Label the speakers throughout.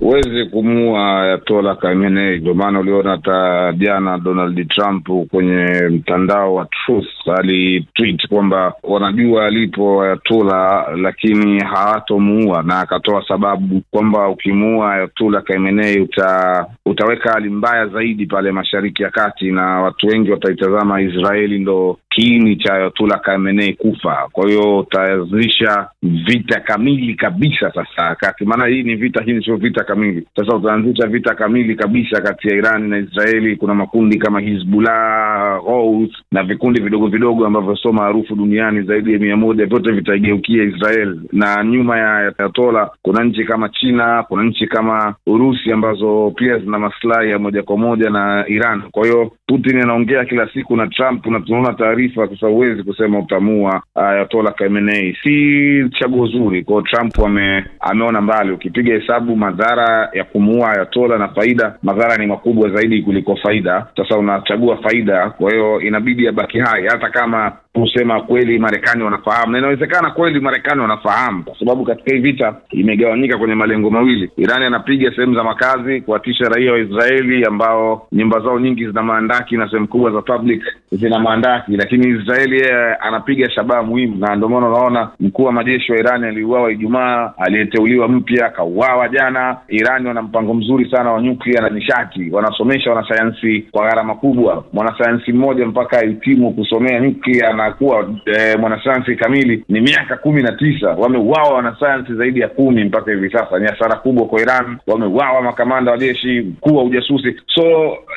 Speaker 1: huwezi kumuua Ayatollah Khamenei. Ndio maana uliona hata jana Donald Trump kwenye mtandao wa Truth alitweet kwamba wanajua alipo Ayatollah lakini hawatomuua, na akatoa sababu kwamba ukimuua Ayatollah Khamenei utaweka hali mbaya zaidi pale Mashariki ya Kati, na watu wengi wataitazama Israeli ndo kiini cha Ayatollah Khamenei kufa. Kwa hiyo utaanzisha vita kamili kabisa sasa kati, maana hii ni vita, hii sio vita kamili. Sasa utaanzisha vita kamili kabisa kati ya Iran na Israeli. Kuna makundi kama Hezbollah, Houthi na vikundi vidogo vidogo ambavyo sio maarufu duniani zaidi ya 100, vyote vitageukia Israel. Na nyuma ya Ayatollah kuna nchi kama China, kuna nchi kama Urusi ambazo pia zina maslahi ya moja kwa moja na Iran. Kwa hiyo Putin anaongea kila siku na Trump, na tunaona taarifa. Sasa huwezi kusema utamua Ayatollah Khamenei, si chaguo zuri. Kwa Trump ameona mbali. Ukipiga hesabu madhara ya kumuua Ayatollah na faida, madhara ni makubwa zaidi kuliko faida. Sasa unachagua faida, kwa hiyo inabidi abaki hai, hata kama kusema kweli Marekani wanafahamu, na inawezekana kweli Marekani wanafahamu, kwa sababu katika hii vita imegawanyika kwenye malengo mawili. Iran anapiga sehemu za makazi kuatisha raia wa Israeli ambao nyumba zao nyingi zina maandaki na sehemu kubwa za public zina maandaki, lakini Israeli anapiga shabaha muhimu. Na ndio maana unaona mkuu wa majeshi wa Iran aliuawa Ijumaa, aliyeteuliwa mpya kauawa jana. Iran wana mpango mzuri sana wa nyuklia na nishati, wanasomesha wanasayansi kwa gharama kubwa. Mwanasayansi mmoja mpaka ahitimu kusomea nyuklia na kuwa mwanasayansi kamili ni miaka 19. Wameuawa wanasayansi zaidi ya 10 mpaka hivi sasa. Ni hasara kubwa kwa Iran. Wameuawa makamanda wa jeshi, mkuu wa ujasusi. So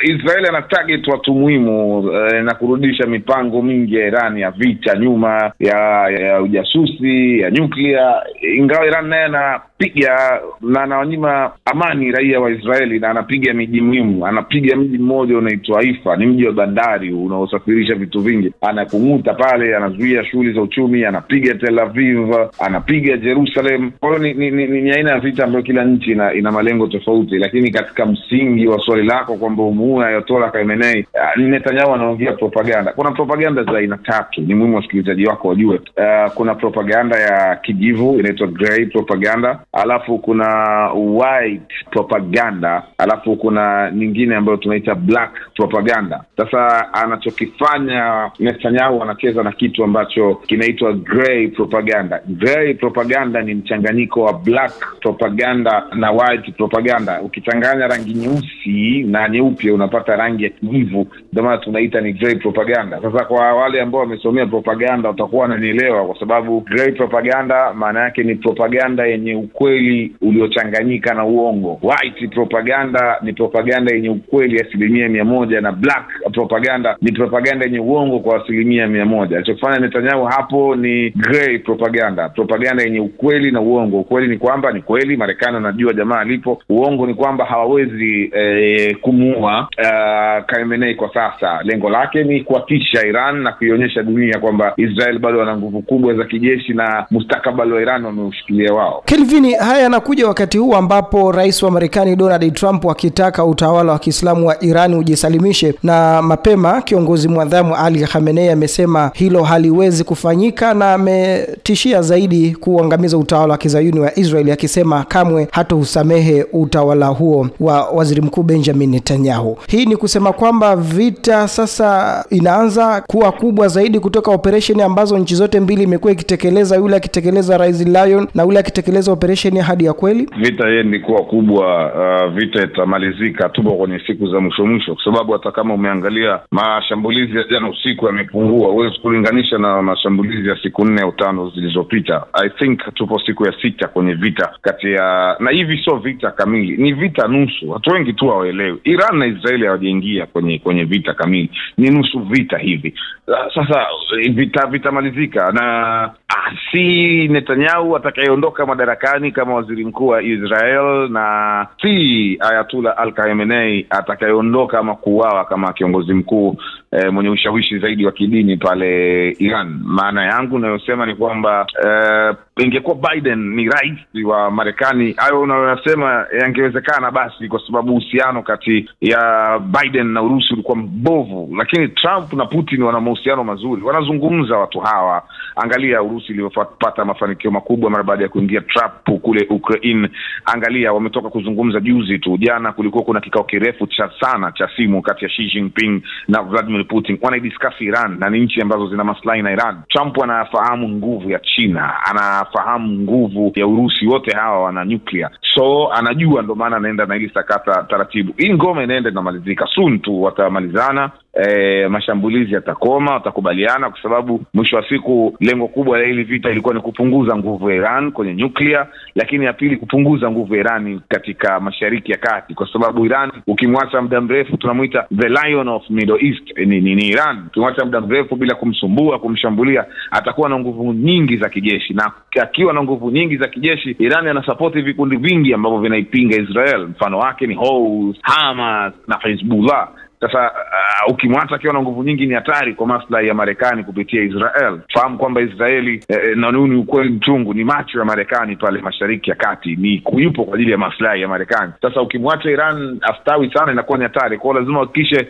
Speaker 1: Israeli ana target watu muhimu na kurudisha mipango mingi ya Iran ya vita nyuma ya ujasusi, ya nyuklia. Ingawa Iran naye anapiga na anawanyima amani raia wa Israeli, na anapiga miji muhimu. Anapiga mji mmoja unaitwa Haifa, ni mji wa bandari unaosafirisha vitu vingi. Anakumuta pale, anazuia shughuli za uchumi. Anapiga Tel Aviv, anapiga Jerusalem. Kwa hiyo ni aina ya vita ambayo kila nchi ina malengo tofauti. Lakini katika msingi wa swali lako kwamba umuue Ayatollah Khamenei, Netanyahu anaongea propaganda. Kuna propaganda za aina tatu, ni muhimu wasikilizaji wako wajue. Kuna propaganda ya kijivu inaitwa grey propaganda, alafu kuna white propaganda, alafu kuna nyingine ambayo tunaita black propaganda. Sasa anachokifanya Netanyahu, anacheza na kitu ambacho kinaitwa grey propaganda. Grey propaganda ni mchanganyiko wa black propaganda na white propaganda. Ukichanganya rangi nyeusi na nyeupe unapata rangi ya kijivu, ndio maana tunaita ni grey propaganda. Sasa kwa wale ambao wamesomea propaganda watakuwa wananielewa, kwa sababu grey propaganda maana yake ni propaganda yenye ukweli uliochanganyika na uongo. White propaganda ni propaganda yenye ukweli 100%, na black propaganda ni propaganda yenye uongo kwa 100%. Alichofanya Netanyahu hapo ni grey propaganda, propaganda yenye ukweli na uongo. Ukweli ni kwamba ni kweli Marekani anajua jamaa alipo. Uongo ni kwamba hawawezi kumuua Khamenei kwa sasa. Lengo lake ni kuatisha Iran na kuionyesha dunia kwamba Israel bado wana nguvu kubwa za kijeshi na mustakabali wa Iran wameushikilia wao.
Speaker 2: Kelvin, haya yanakuja wakati huu ambapo rais wa Marekani Donald Trump akitaka utawala wa Kiislamu wa Iran ujisalimishe, na mapema kiongozi mwadhamu Ali Khamenei amesema hilo haliwezi kufanyika, na ametishia zaidi kuangamiza utawala wa Kizayuni wa Israeli, akisema kamwe hatohusamehe utawala huo wa waziri mkuu Benjamin Netanyahu. Hii ni kusema kwamba vita sasa inaanza kuwa kubwa zaidi kutoka operation ambazo nchi zote mbili imekuwa ikitekeleza, yule akitekeleza Rise Lion na yule akitekeleza operation ya Ahadi ya Kweli.
Speaker 1: Vita hii ni kuwa kubwa. Vita itamalizika tupo kwenye siku za mwisho, kwa sababu hata kama umeangalia mashambulizi ya jana usiku yamepungua. Huwezi kulinganisha na mashambulizi ya siku 4 au 5 zilizopita. I think tupo siku ya 6 kwenye vita kati ya, na hivi sio vita kamili, ni vita nusu. Watu wengi tu hawaelewi. Iran na Israeli hawajaingia kwenye vita kamili, ni nusu vita hivi. Sasa vitamalizika, na si Netanyahu atakayeondoka madarakani kama waziri mkuu wa Israel, na si Ayatollah Khamenei atakayeondoka ama kuuawa kama kiongozi mkuu mwenye ushawishi zaidi wa kidini pale Iran. Maana yangu nayosema ni kwamba ingekuwa Biden ni rais wa Marekani, hayo unayosema yangewezekana basi, kwa sababu uhusiano kati ya Biden na Urusi ulikuwa mbovu. Lakini Trump na Putin wana mahusiano mazuri, wanazungumza watu hawa. Angalia Urusi iliyopata mafanikio makubwa mara baada ya kuingia Trump kule Ukraine. Angalia, wametoka kuzungumza juzi tu, jana kulikuwa kuna kikao kirefu cha simu kati ya Xi Jinping na Vladimir Putin. Wanadiscuss Iran na nchi ambazo zina maslahi na Iran. Trump anafahamu nguvu ya China, anafahamu nguvu ya Urusi, wote hawa wana nuclear. So anajua, ndo maana anaenda na ile sakata taratibu. Hii ngome inaenda inamalizika soon tu, watamalizana. Mashambulizi yatakoma, watakubaliana, kwa sababu mwisho wa siku lengo kubwa la hili vita ilikuwa ni kupunguza nguvu ya Iran kwenye nuclear, lakini ya pili kupunguza nguvu ya Iran katika Mashariki ya Kati, kwa sababu Iran ukimwacha muda mrefu, tunamuita the lion of Middle East, ni Iran. Ukimwacha muda mrefu bila kumsumbua, kumshambulia, atakuwa na nguvu nyingi za kijeshi, na akiwa na nguvu nyingi za kijeshi, Iran anasupport vikundi vingi ambavyo vinaipinga Israel. Mfano wake ni Houthi, Hamas na Hezbollah. Sasa ukimwacha akiwa na nguvu nyingi, ni hatari kwa maslahi ya Marekani kupitia Israel. Fahamu kwamba Israeli na ni ukweli mchungu, ni macho ya Marekani pale Mashariki ya Kati, ni yupo kwa ajili ya maslahi ya Marekani. Sasa ukimwacha Iran astawi sana, inakuwa ni hatari. Kwa lazima uhakikishe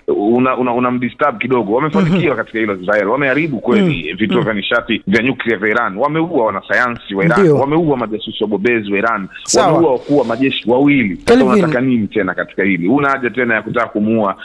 Speaker 1: unamdisturb kidogo. Wamefanikiwa katika hilo Israel, wameharibu kweli vituo vya nishati vya nyuklia vya Iran, wameua wanasayansi wa Iran, wameua majasusi wabobezi wa Iran, wameua wakuu wa majeshi wawili. Sasa unataka nini tena katika hili? Una haja tena ya kutaka kumuua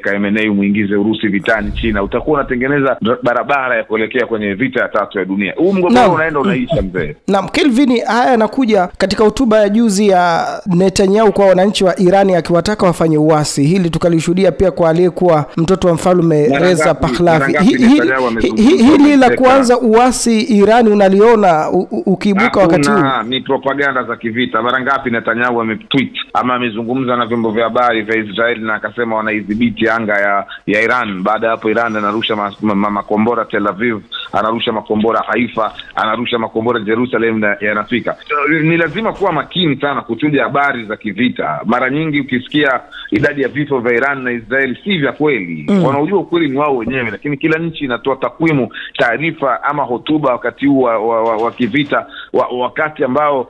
Speaker 1: Khamenei muingize Urusi vitani China? Utakuwa unatengeneza barabara ya kuelekea kwenye vita ya tatu ya dunia. Huu mgogoro unaenda unaisha mzee. Naam,
Speaker 2: Kelvin, haya yanakuja katika hotuba ya juzi ya Netanyahu kwa wananchi wa Irani akiwataka wafanye uasi. Hili tukalishuhudia pia kwa aliyekuwa mtoto wa mfalme Reza Pahlavi. Hili la kuanza uasi Irani unaliona ukiibuka wakati huu?
Speaker 1: Ni propaganda za kivita. Mara ngapi Netanyahu ametweet ama amezungumza na vyombo vya habari vya Israel na akasema wanaidhibiti anga ya Iran. Baada hapo Iran anarusha makombora Tel Aviv, anarusha makombora Haifa, anarusha makombora Jerusalem na yanafika. Ni lazima kuwa makini sana kuchuja habari za kivita. Mara nyingi ukisikia idadi ya vifo vya Iran na Israel si vya kweli. Wanaojua ukweli ni wao wenyewe, lakini kila nchi inatoa takwimu, taarifa ama hotuba wakati huu wa kivita, wakati ambao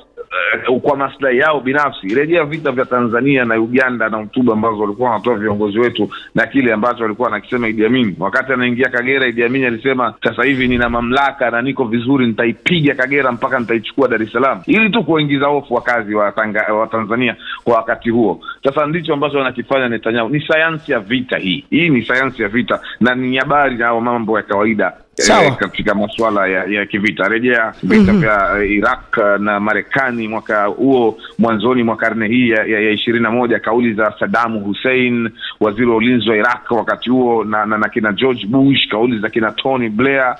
Speaker 1: kwa maslahi yao binafsi. Rejea vita vya Tanzania na Uganda na hotuba ambazo walikuwa wanatoa viongozi wetu na kile ambacho walikuwa wanakisema Idi Amin. Wakati anaingia Kagera, Idi Amin alisema sasa hivi nina mamlaka na niko vizuri, nitaipiga Kagera mpaka nitaichukua Dar es Salaam, ili tu kuingiza hofu wakazi wa Tanzania kwa wakati huo. Sasa ndicho ambacho wanakifanya Netanyahu. Ni sayansi ya vita hii. Hii ni sayansi ya vita na ni habari na mambo ya kawaida katika masuala ya kivita. Rejea vita vya Iraq na Marekani mwaka huo, mwanzoni mwa karne hii ya 21, kauli za Saddam Hussein, waziri wa ulinzi wa Iraq wakati huo, na kina George Bush, kauli za kina Tony Blair.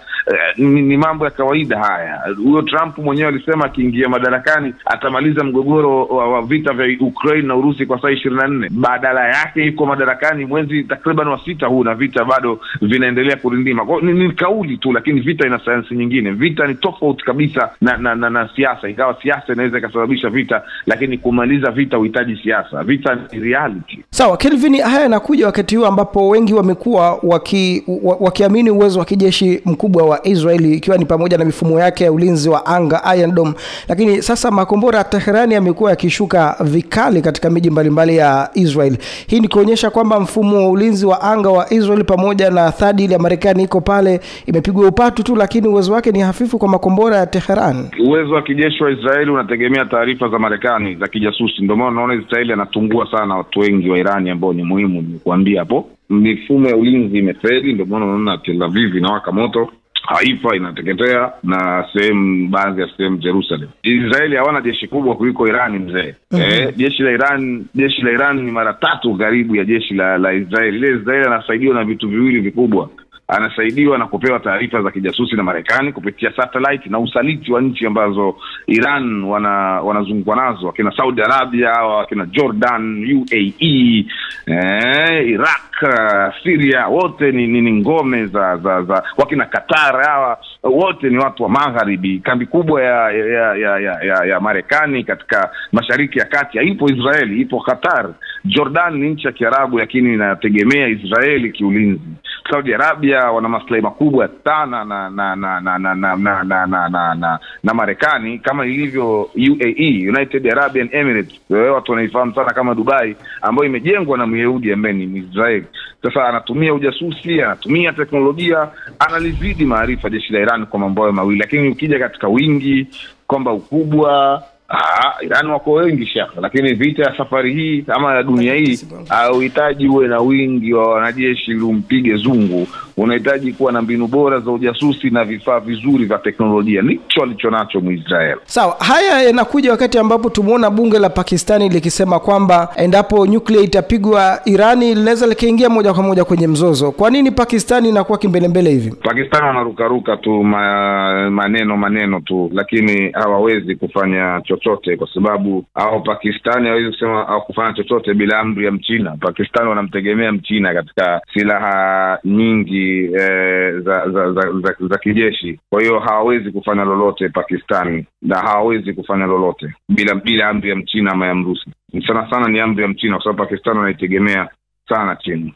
Speaker 1: Ni mambo ya kawaida haya. Huyo Trump mwenyewe alisema akiingia madarakani atamaliza mgogoro wa vita vya Ukraine na Urusi kwa saa 24. Badala yake yuko madarakani mwezi takriban wa 6 huu na vita bado vinaendelea kurindima. Kwa ni kauli tu, lakini vita ina sayansi nyingine. Vita ni tofauti kabisa na siasa. Ingawa siasa inaweza ikasababisha vita, lakini kumaliza vita uhitaji siasa. Vita ni reality.
Speaker 2: Sawa, Kelvin, haya yanakuja wakati huu ambapo wengi wamekuwa wakiamini uwezo wa kijeshi mkubwa wa Israeli, ikiwa ni pamoja na mifumo yake ya ulinzi wa anga Iron Dome. Lakini sasa makombora ya Teherani yamekuwa yakishuka vikali katika miji mbalimbali ya Israel. Hii ni kuonyesha kwamba mfumo wa ulinzi wa anga wa Israel pamoja na thadi ile ya Marekani iko pale, imepigwa upatu tu, lakini uwezo wake ni hafifu kwa makombora ya Teherani.
Speaker 1: Uwezo wa kijeshi wa Israeli unategemea taarifa za Marekani za kijasusi. Ndio maana unaona Israeli anatungua sana watu wengi wa Irani ambao ni muhimu. Nikuambia hapo, mifumo ya ulinzi imefeli. Ndio maana unaona Tel Aviv inawaka moto, Haifa inateketea, na baadhi ya sehemu Jerusalem. Israeli hawana jeshi kubwa kuliko Irani mzee. Jeshi la Iran ni mara 3 karibu ya jeshi la Israeli. Ile Israeli anasaidiwa na vitu viwili vikubwa. Anasaidiwa na kupewa taarifa za kijasusi na Marekani kupitia satellite na usaliti wa nchi ambazo Iran wanazungukwa nazo, akina Saudi Arabia, akina Jordan, UAE, Iraq, Syria, wote ni ngome za wakina Qatar, hawa wote ni watu wa magharibi. Kambi kubwa ya Marekani katika Mashariki ya Kati haipo Israeli, ipo Qatar. Jordan ni nchi ya Kiarabu lakini inategemea Israeli kiulinzi. Saudi Arabia wana maslahi makubwa sana na Marekani, kama ilivyo UAE, United Arabian Emirates. Watu wanaifahamu sana kama Dubai, ambayo imejengwa na Myahudi ambaye ni Israeli. Sasa anatumia ujasusi, anatumia teknolojia, analizidi maarifa jeshi la Iran kwa mambo mawili. Lakini ukija katika wingi, kwamba ukubwa, Iran wako wengi shaka, lakini vita ya safari hii ama ya dunia hii hauhitaji uwe na wingi wa wanajeshi ili umpige zungu. Unahitaji kuwa na mbinu bora za ujasusi na vifaa vizuri vya teknolojia. Nicho alichonacho Muisrael.
Speaker 2: Sawa, haya yanakuja wakati ambapo tumeona bunge la Pakistani likisema kwamba endapo nyuklia itapigwa Irani linaweza likaingia moja kwa moja kwenye mzozo. Kwa nini Pakistani inakuwa kimbelembele hivi?
Speaker 1: Pakistani wanarukaruka tu maneno tu, lakini hawawezi kufanya chochote kwa sababu Pakistani hawezi kusema au kufanya chochote bila amri ya Mchina. Pakistani wanamtegemea Mchina katika silaha nyingi za kijeshi. Kwa hiyo hawawezi kufanya lolote Pakistani, na hawawezi kufanya lolote bila amri ya Mchina ama ya Mrusi. Sana ni amri ya Mchina kwa sababu Pakistani wanaitegemea sana China.